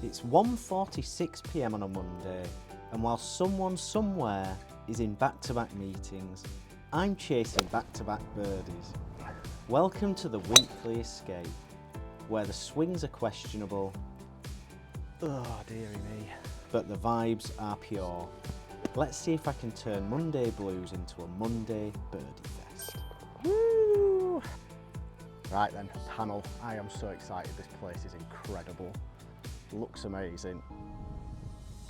It's 1:46 p.m. on a Monday, and while someone somewhere is in back-to-back meetings, I'm chasing back-to-back birdies. Welcome to the weekly escape, where the swings are questionable, oh dearie me, but the vibes are pure. Let's see if I can turn Monday blues into a Monday birdie fest. Woo! Right then, Pannal, I am so excited. This place is incredible. Looks amazing.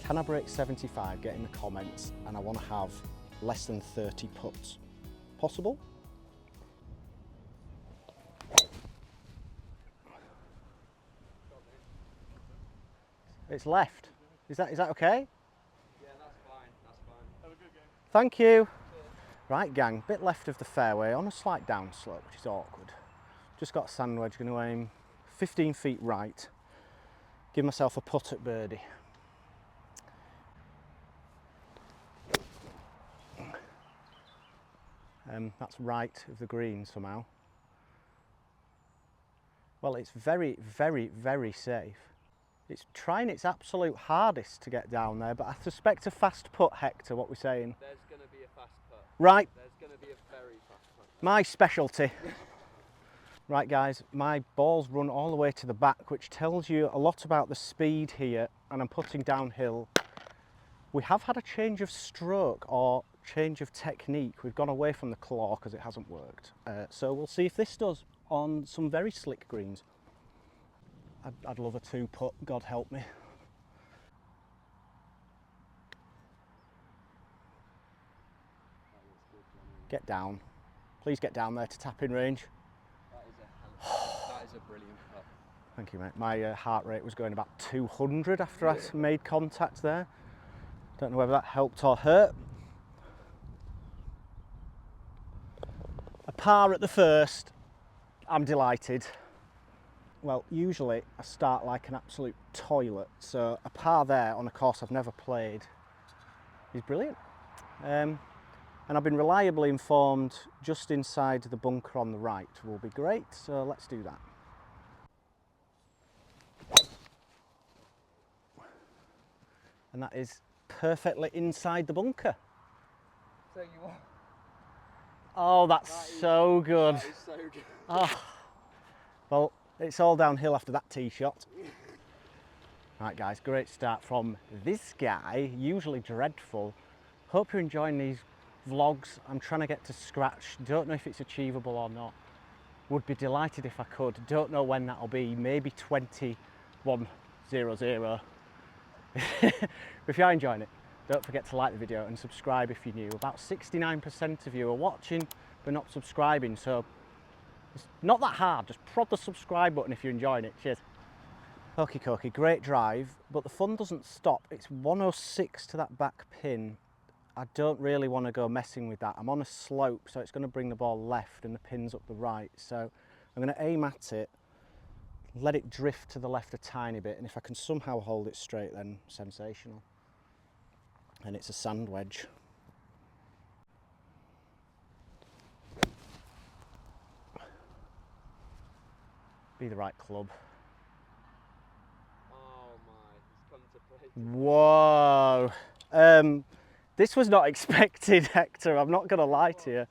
Can I break 75? Get in the comments, and I want to have less than 30 putts. Possible? It's left. Is that okay? Yeah, that's fine. That's fine. Have a good game. Thank you. Right, gang, bit left of the fairway on a slight downslope, which is awkward. Just got a sand wedge, going to aim 15 feet right. Give myself a putt at birdie. That's right of the green somehow. Well, it's very, very, very safe. It's trying its absolute hardest to get down there, but I suspect a fast putt, Hector, what we're saying. There's going to be a fast putt. Right. There's going to be a very fast putt. My specialty. Right guys, my balls run all the way to the back, which tells you a lot about the speed here, and I'm putting downhill. We have had a change of stroke or change of technique. We've gone away from the claw because it hasn't worked. So we'll see if this does on some very slick greens. I'd love a two putt, God help me. Get down. Please get down there to tap in range. That is a brilliant putt. Thank you, mate. My heart rate was going about 200 after I made contact there. Don't know whether that helped or hurt. A par at the first. I'm delighted. Well, usually I start like an absolute toilet, so a par there on a course I've never played is brilliant. And I've been reliably informed just inside the bunker on the right will be great, so let's do that. And that is perfectly inside the bunker. So you are. Oh, that's so good. That is so good. Oh. Well, it's all downhill after that tee shot. Right guys, great start from this guy, usually dreadful. Hope you're enjoying these vlogs. I'm trying to get to scratch. Don't know if it's achievable or not. Would be delighted if I could. Don't know when that'll be. Maybe 2100. If you are enjoying it, don't forget to like the video and subscribe if you're new. About 69% of you are watching but not subscribing, so it's not that hard. Just prod the subscribe button if you're enjoying it. Cheers. Okie dokie, great drive, but the fun doesn't stop. It's 106 to that back pin. I don't really want to go messing with that. I'm on a slope, so it's going to bring the ball left and the pin's up the right. So I'm going to aim at it, let it drift to the left a tiny bit, and if I can somehow hold it straight, then sensational. And it's a sand wedge. Be the right club. Oh my, he's contemplating. Whoa. This was not expected, Hector, I'm not going to lie to you.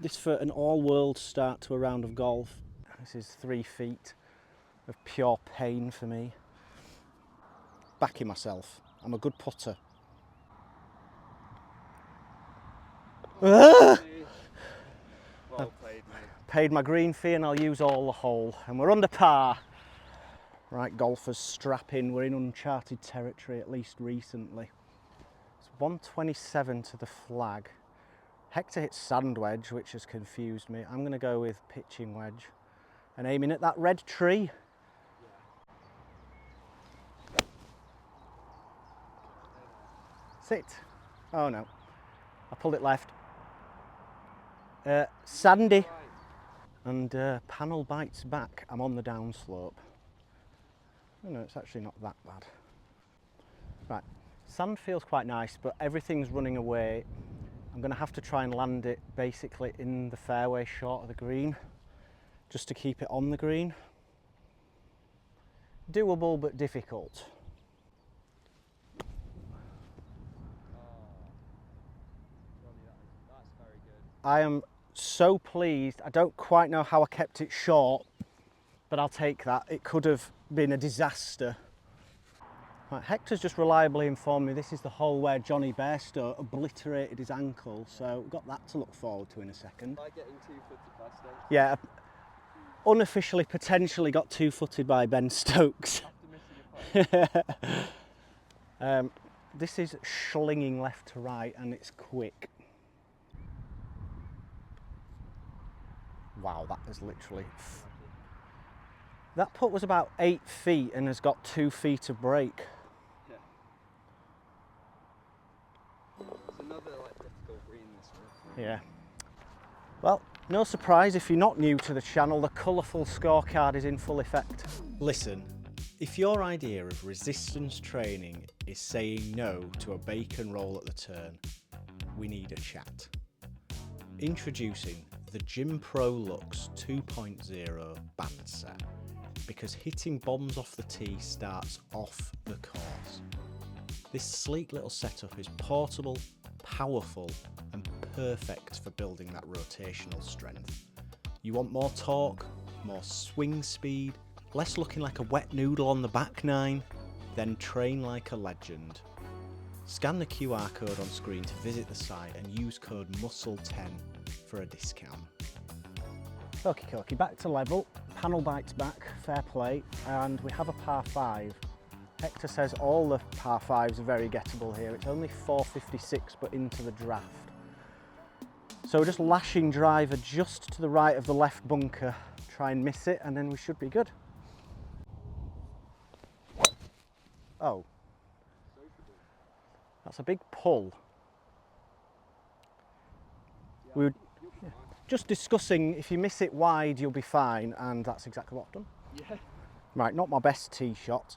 This for an all-world start to a round of golf. This is 3 feet of pure pain for me. Backing myself. I'm a good putter. Well played, mate. Paid my green fee and I'll use all the hole. And we're under par. Right, golfers, strap in. We're in uncharted territory, at least recently. It's 127 to the flag. Hector hits sand wedge, which has confused me. I'm going to go with pitching wedge and aiming at that red tree. Sit. Oh no, I pulled it left. Sandy. And Pannal bites back. I'm on the downslope. Oh no, it's actually not that bad. Right, sand feels quite nice, but everything's running away. I'm going to have to try and land it basically in the fairway short of the green, just to keep it on the green. Doable but difficult. I am so pleased. I don't quite know how I kept it short, but I'll take that. It could have been a disaster. Right, Hector's just reliably informed me this is the hole where Johnny Bairstow obliterated his ankle, so we've got that to look forward to in a second. By getting 2-footed by Stokes. Yeah, unofficially potentially got 2-footed by Ben Stokes. After missing a putt. This is slinging left to right and it's quick. Wow, that is literally... That putt was about 8 feet and has got 2 feet of break. Yeah. It's another like difficult green this one. Yeah. Well, no surprise if you're not new to the channel, the colourful scorecard is in full effect. Listen, if your idea of resistance training is saying no to a bacon roll at the turn, we need a chat. Introducing the Gym Pro Lux 2.0 band set, because hitting bombs off the tee starts off the course. This sleek little setup is portable, powerful and perfect for building that rotational strength. You want more torque, more swing speed, less looking like a wet noodle on the back nine? Then train like a legend. Scan the QR code on screen to visit the site and use code MUSCLE10 for a discount. Okie dokie, back to level. Pannal bites back, fair play, and we have a par 5. Hector says all the par 5s are very gettable here. It's only 456 but into the draft. So we're just lashing driver just to the right of the left bunker. Try and miss it and then we should be good. Oh. That's a big pull. We were just discussing if you miss it wide you'll be fine, and that's exactly what I've done. Yeah. Right, not my best tee shot.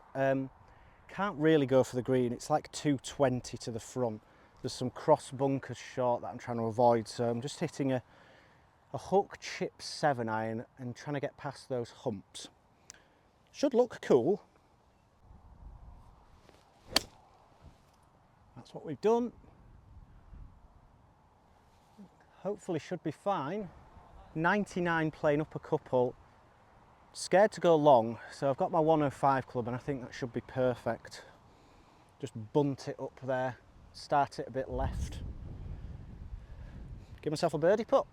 Can't really go for the green, it's like 220 to the front. There's some cross bunkers short that I'm trying to avoid, so I'm just hitting a hook chip 7-iron and trying to get past those humps. Should look cool. That's what we've done. Hopefully should be fine. 99 playing up a couple. Scared to go long, so I've got my 105 club and I think that should be perfect. Just bunt it up there, start it a bit left. Give myself a birdie putt.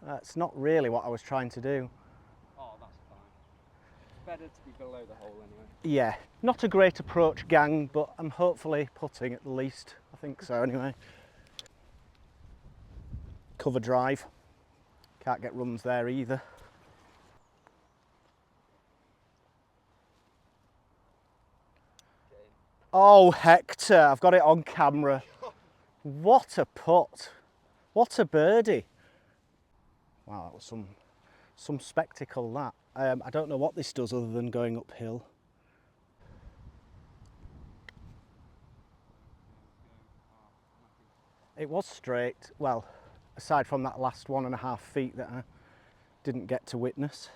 That's not really what I was trying to do. Oh, that's fine. It's better to be below the hole anyway. Yeah, not a great approach, gang, but I'm hopefully putting at the least. I think so anyway. Cover drive. Can't get runs there either. Oh, Hector, I've got it on camera. What a putt. What a birdie. Wow, that was some spectacle, that. I don't know what this does other than going uphill. It was straight, well, aside from that last 1.5 feet that I didn't get to witness.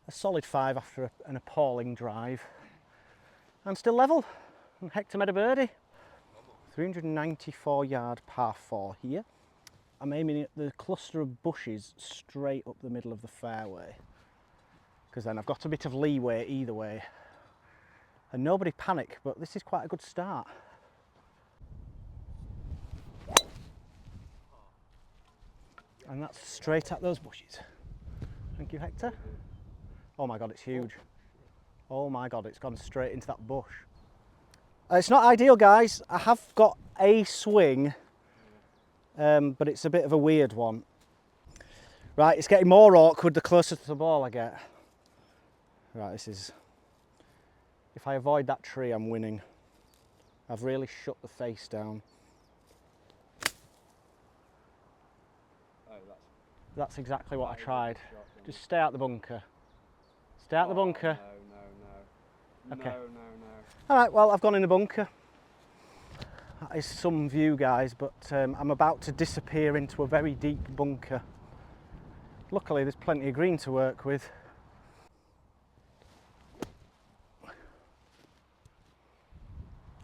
A solid 5 after an appalling drive. And still level. And Hector made a birdie. 394 yard par 4 here. I'm aiming at the cluster of bushes straight up the middle of the fairway, because then I've got a bit of leeway either way. And nobody panic, but this is quite a good start. And that's straight at those bushes. Thank you, Hector. Oh my God, it's huge. Oh my God, it's gone straight into that bush. It's not ideal, guys. I have got a swing, but it's a bit of a weird one. Right, it's getting more awkward the closer to the ball I get. Right, this is... If I avoid that tree, I'm winning. I've really shut the face down. That's exactly what I tried. Just stay out the bunker. Stay out the bunker. No. Okay. No. All right, well, I've gone in the bunker. That is some view, guys, but I'm about to disappear into a very deep bunker. Luckily, there's plenty of green to work with.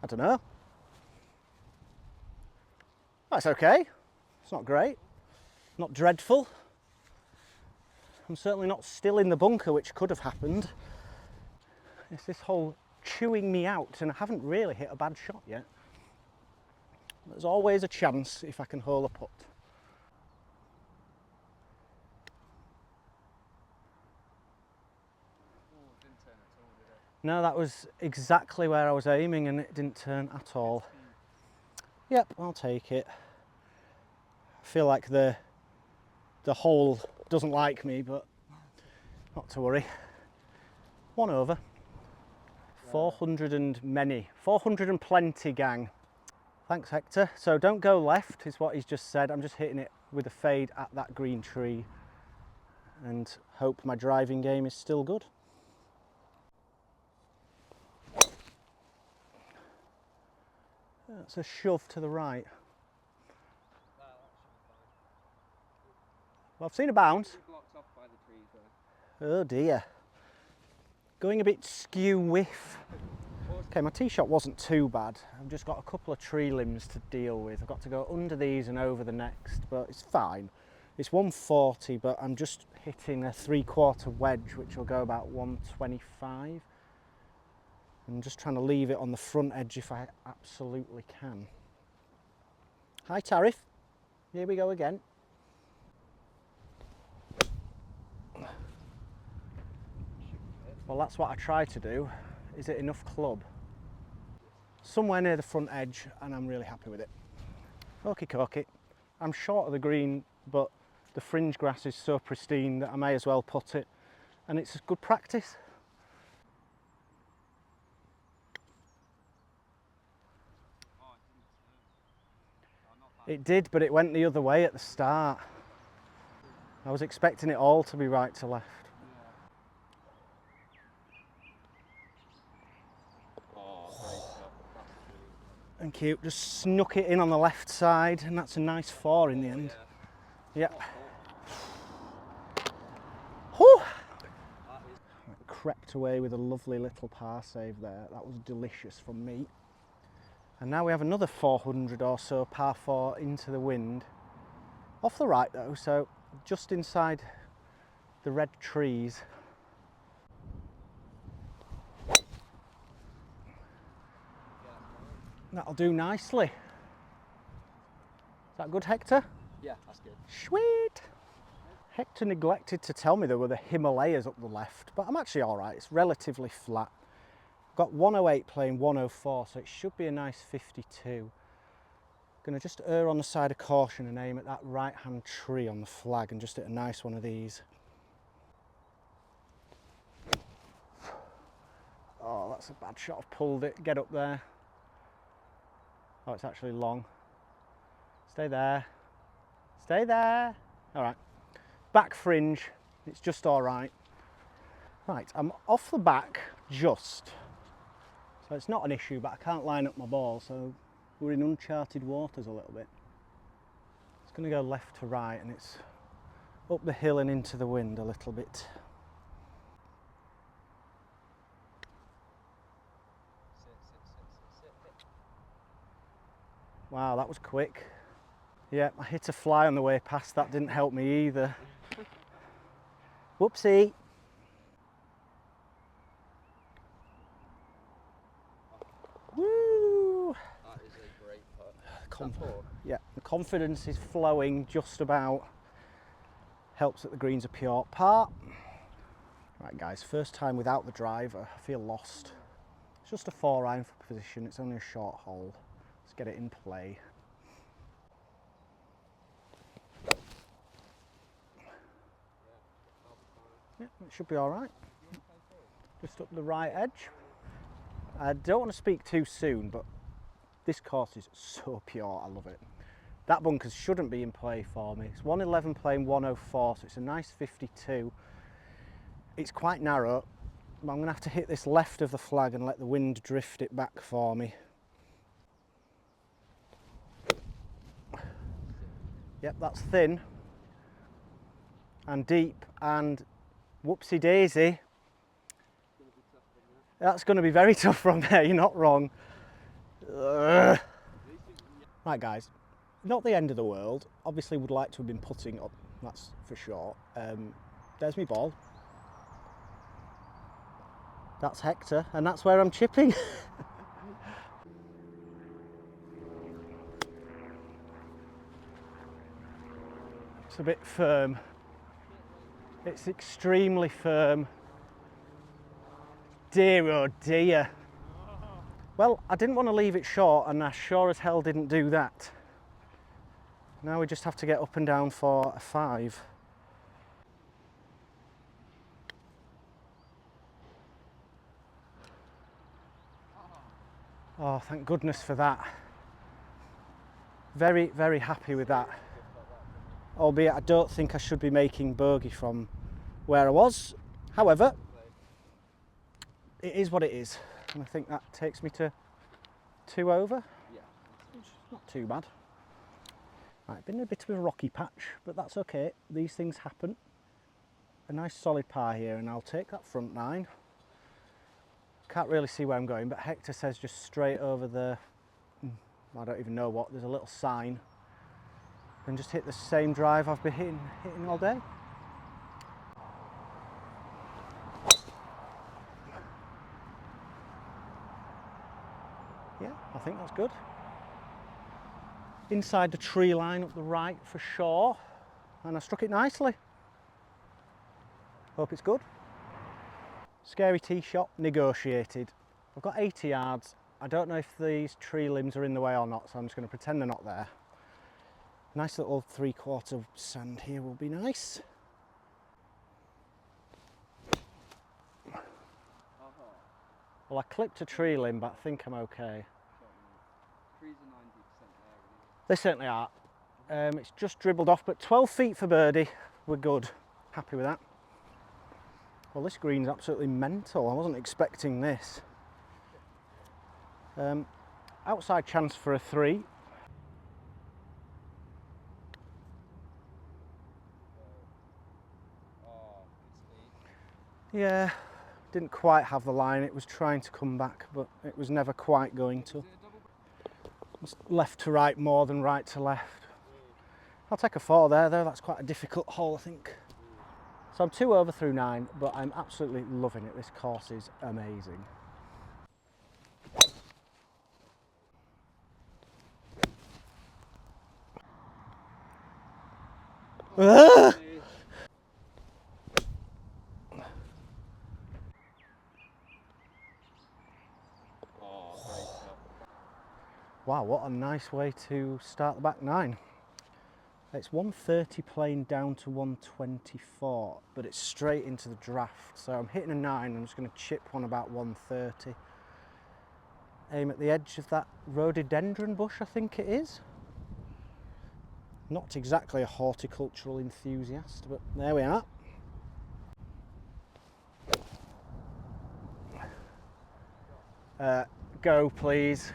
I don't know. That's okay. It's not great. Not dreadful. I'm certainly not still in the bunker, which could have happened. It's this whole chewing me out, and I haven't really hit a bad shot yet. There's always a chance if I can hole a putt. No, that was exactly where I was aiming and it didn't turn at all. Yep, I'll take it. I feel like the hole doesn't like me, but not to worry. 1 over. 400 and many. 400 and plenty, gang. Thanks, Hector. So don't go left, is what he's just said. I'm just hitting it with a fade at that green tree and hope my driving game is still good. That's a shove to the right. Well, I've seen a bounce. Oh dear. Going a bit skew whiff. Okay, my tee shot wasn't too bad. I've just got a couple of tree limbs to deal with. I've got to go under these and over the next, but it's fine. It's 140, but I'm just hitting a 3/4 wedge, which will go about 125. I'm just trying to leave it on the front edge if I absolutely can. Hi Tariff, here we go again. Well, that's what I try to do. Is it enough club? Somewhere near the front edge, and I'm really happy with it. Okie dokie. I'm short of the green, but the fringe grass is so pristine that I may as well putt it, and it's good practice. It did, but it went the other way at the start. I was expecting it all to be right to left. Thank you. Just snuck it in on the left side, and that's a nice 4 in the end. Yep. Whew. Crept away with a lovely little par save there. That was delicious from me. And now we have another 400 or so par 4 into the wind. Off the right though, so just inside the red trees. That'll do nicely. Is that good, Hector? Yeah, that's good. Sweet! Hector neglected to tell me there were the Himalayas up the left, but I'm actually all right. It's relatively flat. Got 108 playing 104, so it should be a nice 52. Gonna just err on the side of caution and aim at that right-hand tree on the flag and just hit a nice one of these. Oh, that's a bad shot. I've pulled it. Get up there. Oh, it's actually long. Stay there. Stay there. All right. Back fringe. It's just all right. Right, I'm off the back just. So it's not an issue, but I can't line up my ball, so we're in uncharted waters a little bit. It's going to go left to right, and it's up the hill and into the wind a little bit. Wow, that was quick. Yeah, I hit a fly on the way past, that didn't help me either. Whoopsie. Woo! That is a great putt. Yeah, the confidence is flowing just about. Helps that the greens are pure par. Right guys, first time without the driver, I feel lost. It's just a 4-iron for position, it's only a short hole. Let's get it in play. Yeah, it should be all right. Just up the right edge. I don't want to speak too soon, but this course is so pure, I love it. That bunker shouldn't be in play for me. It's 111 playing 104, so it's a nice 52. It's quite narrow, but I'm going to have to hit this left of the flag and let the wind drift it back for me. Yep, that's thin and deep and whoopsie daisy. That's going to be very tough from there, you're not wrong. Ugh. Right guys, not the end of the world. Obviously would like to have been putting up, that's for sure. There's my ball. That's Hector, and that's where I'm chipping. It's a bit firm. It's extremely firm. Dear oh dear. Well, I didn't want to leave it short, and I sure as hell didn't do that. Now we just have to get up and down for a 5. Oh, thank goodness for that. Very, very happy with that. Albeit I don't think I should be making bogey from where I was. However, it is what it is. And I think that takes me to 2 over. Yeah. Which is not too bad. Right, been a bit of a rocky patch, but that's okay. These things happen. A nice solid par here, and I'll take that front 9. Can't really see where I'm going, but Hector says just straight over the, I don't even know what, there's a little sign. And just hit the same drive I've been hitting all day. Yeah, I think that's good. Inside the tree line up the right for sure. And I struck it nicely. Hope it's good. Scary tee shot, negotiated. I've got 80 yards. I don't know if these tree limbs are in the way or not, so I'm just going to pretend they're not there. Nice little 3/4 sand here will be nice. Well, I clipped a tree limb, but I think I'm okay. Trees are 90% there. They certainly are. It's just dribbled off, but 12 feet for birdie. We're good. Happy with that. Well, this green's absolutely mental. I wasn't expecting this. Outside chance for a 3. Yeah, didn't quite have the line. It was trying to come back, but it was never quite going to. It's left to right more than right to left. I'll take a 4 there, though. That's quite a difficult hole, I think. So I'm 2 over through 9, but I'm absolutely loving it. This course is amazing. Ah! Wow, what a nice way to start the back 9. It's 130 playing down to 124, but it's straight into the draft. So I'm hitting a 9, I'm just going to chip one about 130. Aim at the edge of that rhododendron bush, I think it is. Not exactly a horticultural enthusiast, but there we are. Go, please.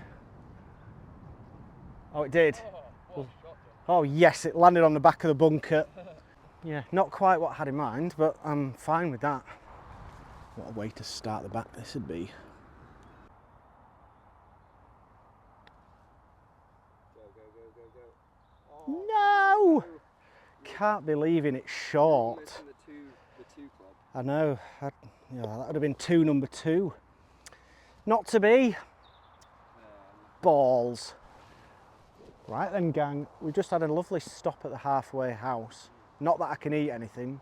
Oh, it did. Oh yes, it landed on the back of the bunker. Yeah, not quite what I had in mind, but I'm fine with that. What a way to start the back this would be. No! Can't believe it's short. I know, that would have been 2 number 2. Not to be. Balls. Right then gang, we've just had a lovely stop at the halfway house. Not that I can eat anything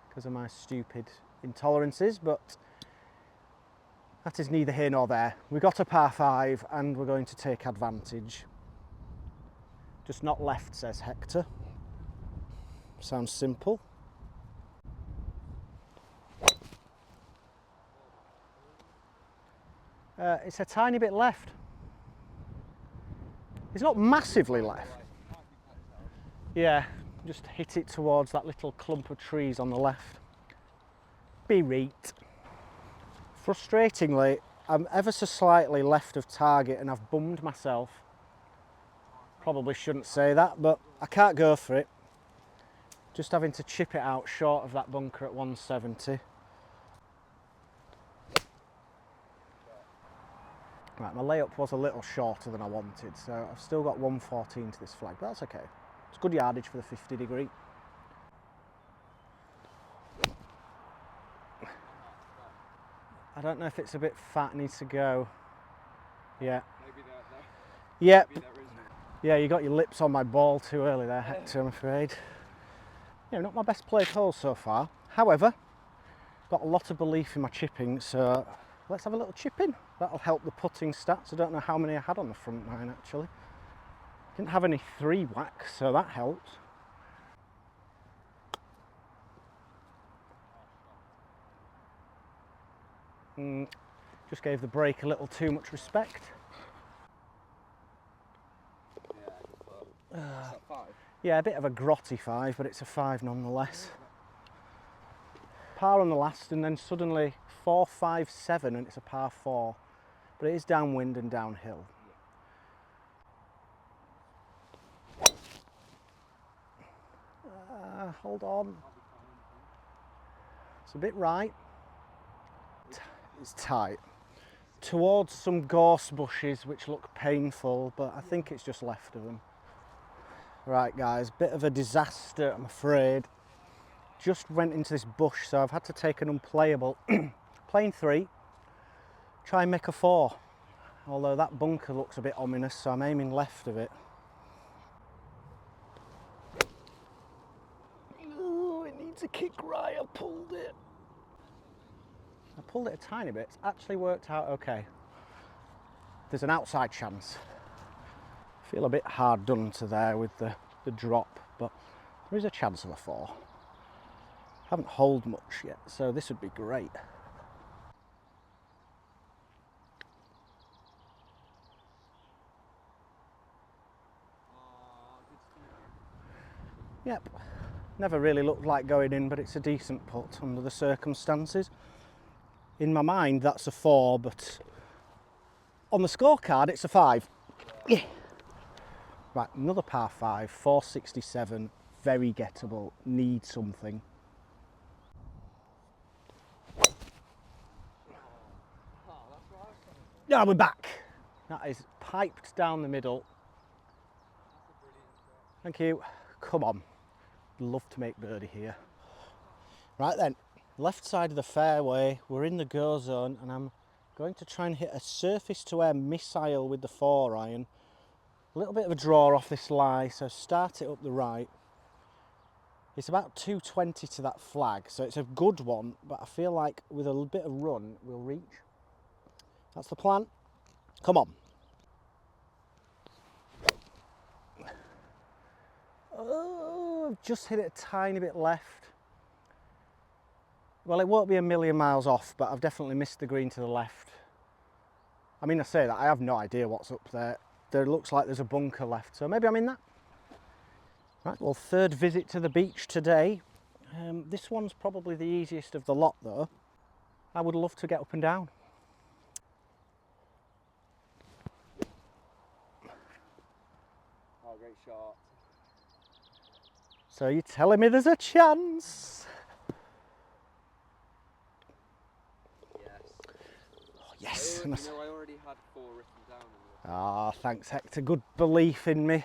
because of my stupid intolerances, but that is neither here nor there. We got a par 5 and we're going to take advantage. Just not left, says Hector. Sounds simple. It's a tiny bit left. It's not massively left. Yeah, just hit it towards that little clump of trees on the left. Be right. Frustratingly, I'm ever so slightly left of target and I've bummed myself. Probably shouldn't say that, but I can't go for it. Just having to chip it out short of that bunker at 170. Right, my layup was a little shorter than I wanted, so I've still got 114 to this flag, but that's okay. It's good yardage for the 50 degree. I don't know if it's a bit fat, needs to go. Yeah. Maybe there. Yeah. Maybe there isn't. Yeah, you got your lips on my ball too early there, Hector, I'm afraid. Yeah, not my best played hole so far. However, got a lot of belief in my chipping, so let's have a little chip in. That'll help the putting stats. I don't know how many I had on the front nine actually. Didn't have any 3 whacks, so that helps. Just gave the break a little too much respect. Yeah, is that 5? Yeah, a bit of a grotty 5, but it's a 5 nonetheless. Par on the last, and then suddenly 4, 5, 7, and it's a par 4. But it is downwind and downhill. Hold on. It's a bit right. It's tight. Towards some gorse bushes which look painful, but I think it's just left of them. Right guys, bit of a disaster I'm afraid. Just went into this bush, so I've had to take an unplayable. Playing 3, try and make a 4. Although that bunker looks a bit ominous, so I'm aiming left of it. Oh, it needs a kick right, I pulled it. I pulled it a tiny bit, it's actually worked out okay. There's an outside chance. I feel a bit hard done to there with the drop, but there is a chance of a 4. Haven't holed much yet, so this would be great. Yep, never really looked like going in, but it's a decent putt under the circumstances. In my mind that's a 4, but on the scorecard it's a 5. Yeah. Right, another par 5, 467, very gettable, need something. Yeah, we're back. That is piped down the middle. Thank you. Come on. Love to make birdie here. Right then, left side of the fairway, we're in the go zone, and I'm going to try and hit a surface to air missile with the 4 iron. A little bit of a draw off this lie, so start it up the right. It's about 220 to that flag, so it's a good one, but I feel like with a bit of run, we'll reach. That's the plan. Come on. Oh, I've just hit it a tiny bit left. Well, it won't be a million miles off, but I've definitely missed the green to the left. I mean, I say that, I have no idea what's up there. There looks like there's a bunker left, so maybe I'm in that. Right, well, 3rd visit to the beach today. This one's probably the easiest of the lot though. I would love to get up and down. Oh, great shot. So you're telling me there's a chance? Yes. Yes. You know, I already had 4 written down. Ah, thanks Hector, good belief in me.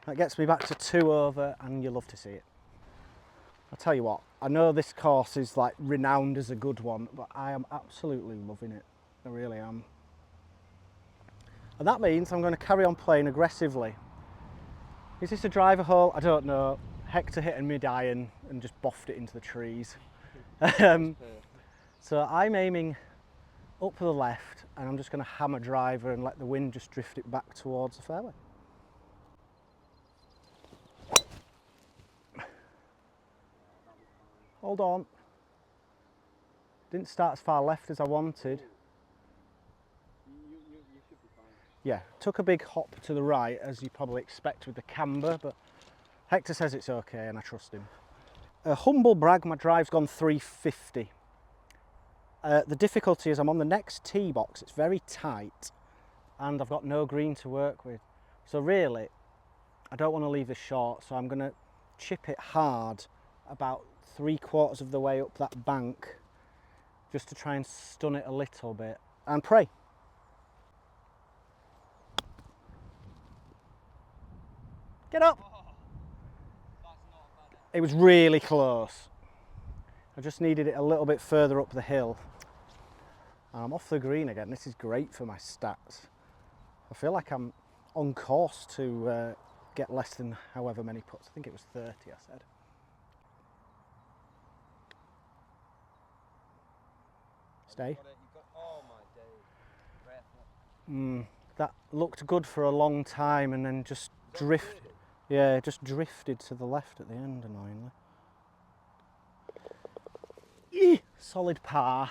That gets me back to 2 over, and you love to see it. I'll tell you what, I know this course is like renowned as a good one, but I am absolutely loving it. I really am. And that means I'm going to carry on playing aggressively. Is this a driver hole? I don't know. Hector hit a mid-iron and just boffed it into the trees. So I'm aiming up to the left, and I'm just going to hammer driver and let the wind just drift it back towards the fairway. Hold on. Didn't start as far left as I wanted. You should be fine. Yeah, took a big hop to the right, as you probably expect with the camber, but Hector says it's okay and I trust him. A humble brag, my drive's gone 350. The difficulty is I'm on the next tee box, it's very tight, and I've got no green to work with. So really, I don't want to leave this short, so I'm going to chip it hard about 3/4 of the way up that bank, just to try and stun it a little bit, and pray. Get up. It was really close. I just needed it a little bit further up the hill. I'm off the green again. This is great for my stats. I feel like I'm on course to get less than however many putts. I think it was 30, I said. Stay. Oh my days. That looked good for a long time and then just drifted. Yeah, it just drifted to the left at the end, annoyingly. Solid par.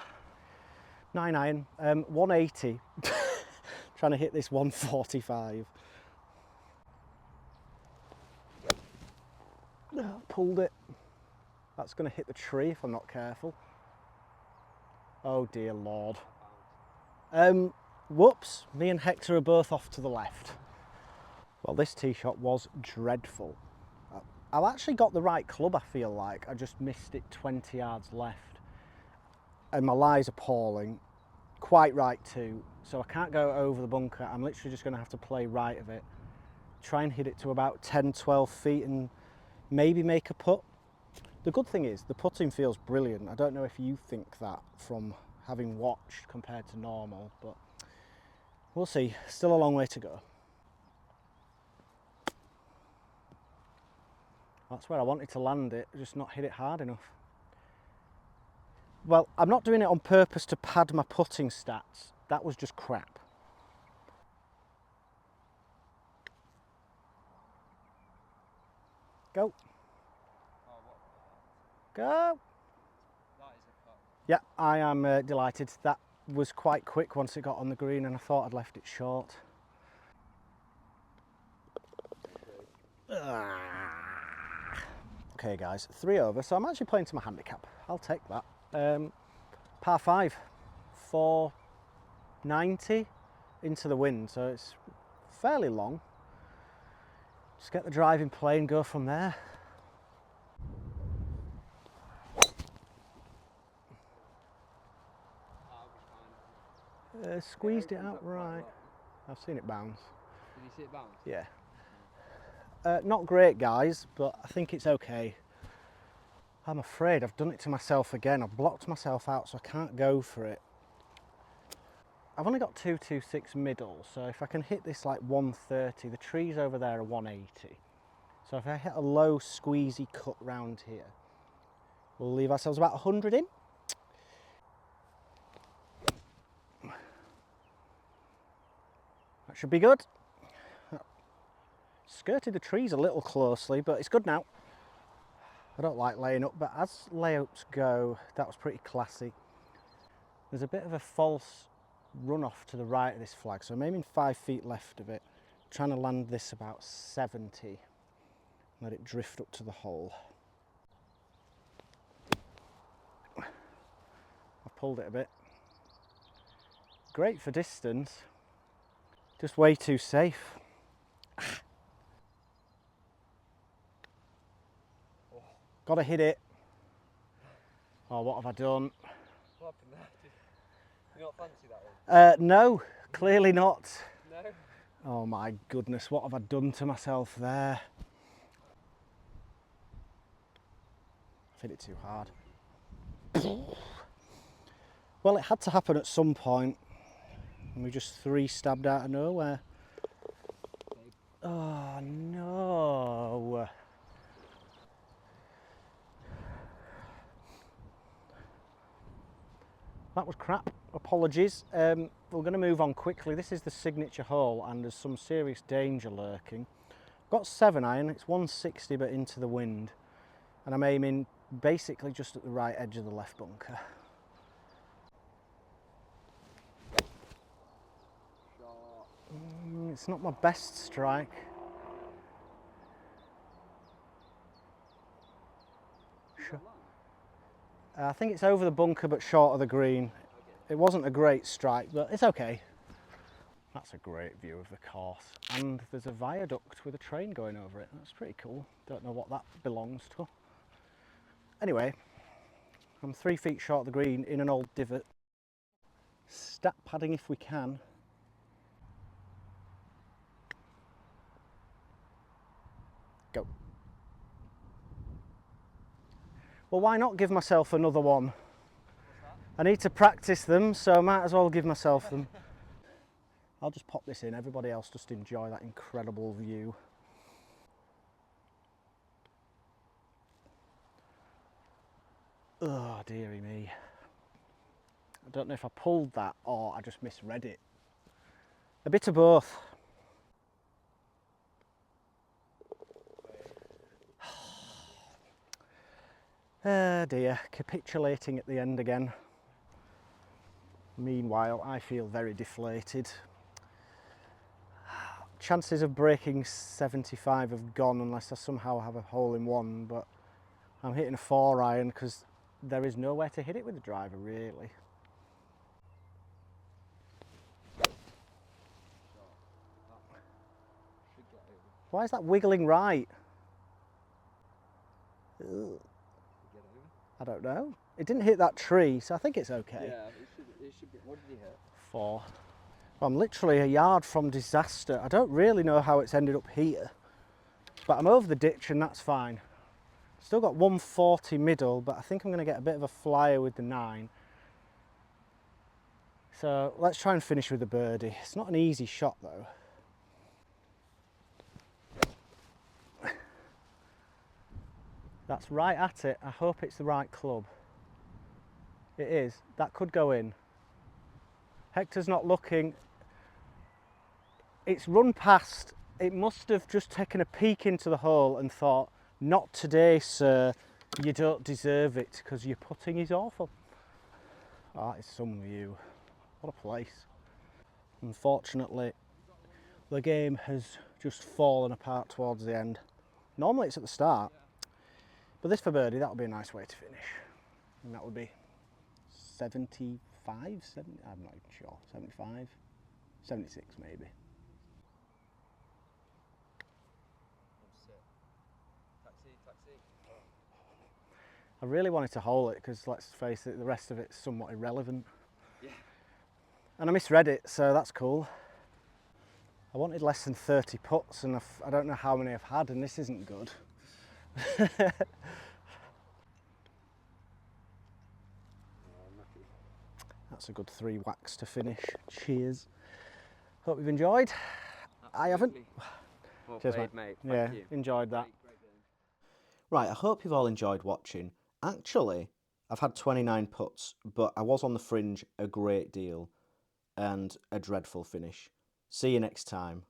9 iron, 180. Trying to hit this 145. Pulled it. That's going to hit the tree if I'm not careful. Oh dear Lord. Whoops, me and Hector are both off to the left. Well, this tee shot was dreadful. I've actually got the right club, I feel like. I just missed it 20 yards left. And my lie's appalling. Quite right too. So I can't go over the bunker. I'm literally just going to have to play right of it. Try and hit it to about 10, 12 feet and maybe make a putt. The good thing is the putting feels brilliant. I don't know if you think that from having watched compared to normal, but we'll see. Still a long way to go. That's where I wanted to land it, just not hit it hard enough. Well, I'm not doing it on purpose to pad my putting stats. That was just crap. Go. Go. Yeah, I am delighted. That was quite quick once it got on the green and I thought I'd left it short. Okay guys, 3 over, so I'm actually playing to my handicap. I'll take that. Par 5, 490 into the wind, so it's fairly long. Just get the drive in play and go from there. Squeezed it out right. I've seen it bounce. Did you see it bounce? Yeah. Not great guys, but I think it's okay. I'm afraid I've done it to myself again. I've blocked myself out so I can't go for it. I've only got 226 middle, so if I can hit this like 130, the trees over there are 180. So if I hit a low squeezy cut round here, we'll leave ourselves about 100 in. That should be good. Skirted the trees a little closely, but it's good now. I don't like laying up, but as layups go, that was pretty classy. There's a bit of a false runoff to the right of this flag, so I'm aiming 5 feet left of it. Trying to land this about 70. Let it drift up to the hole. I've pulled it a bit. Great for distance, just way too safe. Gotta hit it. Oh, what have I done? What happened there? Did you not fancy that one? No, clearly not. No? Oh my goodness, what have I done to myself there? I've hit it too hard. Well, it had to happen at some point. And we just 3-stabbed out of nowhere. Oh no. That was crap, apologies. We're going to move on quickly. This is the signature hole and there's some serious danger lurking. Got 7 iron, it's 160 but into the wind. And I'm aiming basically just at the right edge of the left bunker. It's not my best strike. I think it's over the bunker but short of the green. It wasn't a great strike, but it's okay. That's a great view of the course. And there's a viaduct with a train going over it. That's pretty cool. Don't know what that belongs to. Anyway, I'm 3 feet short of the green in an old divot. Stat padding if we can. Well, why not give myself another one? I need to practice them, so I might as well give myself them. I'll just pop this in, everybody else just enjoy that incredible view. Oh, dearie me. I don't know if I pulled that or I just misread it. A bit of both. Oh dear, capitulating at the end again. Meanwhile, I feel very deflated. Chances of breaking 75 have gone unless I somehow have a hole in one, but I'm hitting a 4 iron because there is nowhere to hit it with the driver really. Why is that wiggling right? Ugh. I don't know. It didn't hit that tree, so I think it's okay. Yeah, it should be. What did he hit? 4. I'm literally a yard from disaster. I don't really know how it's ended up here, but I'm over the ditch and that's fine. Still got 140 middle, but I think I'm going to get a bit of a flyer with the 9. So let's try and finish with the birdie. It's not an easy shot though. That's right at it. I hope it's the right club. It is. That could go in. Hector's not looking. It's run past. It must have just taken a peek into the hole and thought, not today, sir. You don't deserve it because your putting is awful. Oh, that is some view. What a place. Unfortunately, the game has just fallen apart towards the end. Normally it's at the start, but this for birdie, that would be a nice way to finish. And that would be 75, 70, I'm not even sure, 75, 76 maybe. I really wanted to hole it because, let's face it, the rest of it's somewhat irrelevant. Yeah. And I misread it, so that's cool. I wanted less than 30 putts and I don't know how many I've had, and this isn't good. That's a good 3 whacks to finish. Cheers. Hope you've enjoyed. Absolutely. I haven't. Well Cheers, played, mate. mate. Yeah, Thank you. enjoyed that. Great game. Right, I hope you've all enjoyed watching. Actually, I've had 29 putts, but I was on the fringe a great deal and a dreadful finish. See you next time.